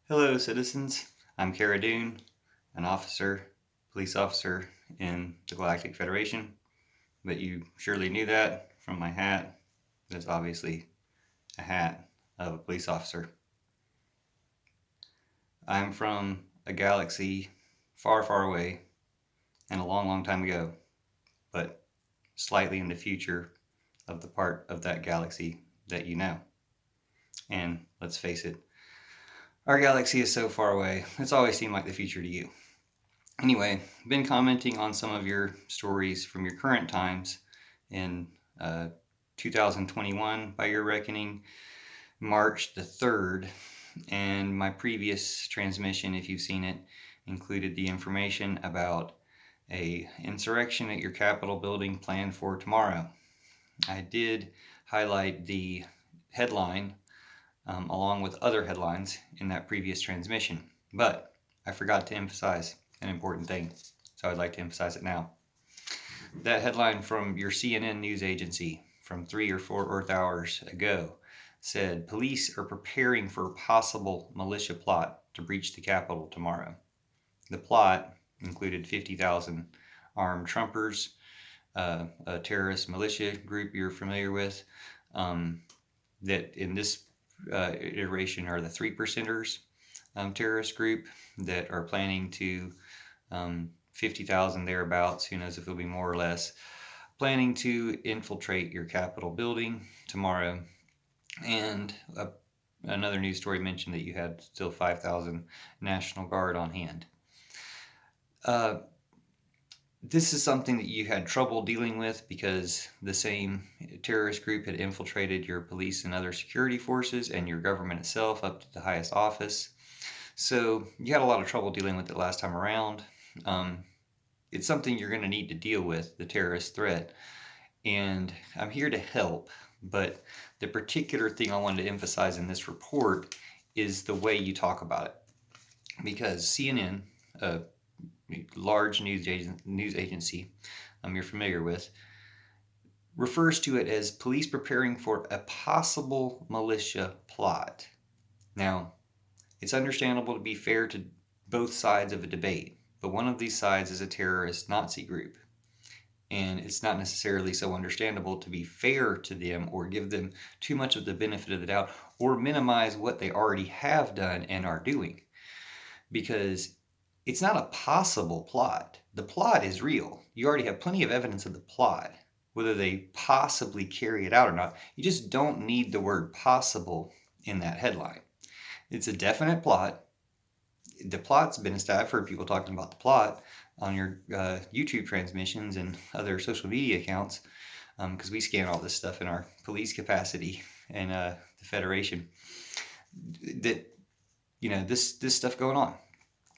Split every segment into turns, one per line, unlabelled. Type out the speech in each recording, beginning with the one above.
Hello, citizens. I'm Cara Dune, an police officer in the Galactic Federation. But you surely knew that from my hat. That's obviously a hat of a police officer. I'm from a galaxy far, far away and a long, long time ago, but slightly in the future of the part of that galaxy that you know. And let's face it, our galaxy is so far away, it's always seemed like the future to you. Anyway, been commenting on some of your stories from your current times in 2021, by your reckoning, March the 3rd. And my previous transmission, if you've seen it, included the information about a insurrection at your Capitol building planned for tomorrow. I did highlight the headline along with other headlines in that previous transmission, but I forgot to emphasize an important thing, so I'd like to emphasize it now. That headline from your CNN news agency from 3 or 4 Earth hours ago said police are preparing for a possible militia plot to breach the Capitol tomorrow. The plot included 50,000 armed Trumpers, a terrorist militia group you're familiar with, that in this iteration are the 3%ers terrorist group that are planning to 50,000 thereabouts, who knows if it'll be more or less, planning to infiltrate your Capitol building tomorrow. And another news story mentioned that you had still 5,000 National Guard on hand. This is something that you had trouble dealing with because the same terrorist group had infiltrated your police and other security forces and your government itself up to the highest office. So you had a lot of trouble dealing with it last time around. It's something you're going to need to deal with, the terrorist threat. And I'm here to help, but the particular thing I wanted to emphasize in this report is the way you talk about it. Because CNN, a large news agency you're familiar with, refers to it as police preparing for a possible militia plot. Now, it's understandable to be fair to both sides of a debate, but one of these sides is a terrorist Nazi group. And it's not necessarily so understandable to be fair to them or give them too much of the benefit of the doubt or minimize what they already have done and are doing. Because it's not a possible plot. The plot is real. You already have plenty of evidence of the plot. Whether they possibly carry it out or not, you just don't need the word possible in that headline. It's a definite plot. The plot's been established. I've heard people talking about the plot on your YouTube transmissions and other social media accounts, because we scan all this stuff in our police capacity and the Federation. That this stuff going on.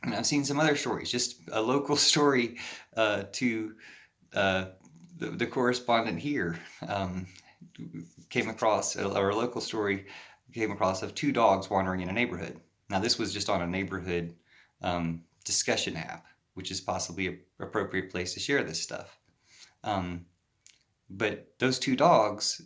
And I've seen some other stories. Just a local story to the correspondent here came across, or a local story came across of 2 dogs wandering in a neighborhood. Now, this was just on a neighborhood discussion app, which is possibly an appropriate place to share this stuff. But those 2 dogs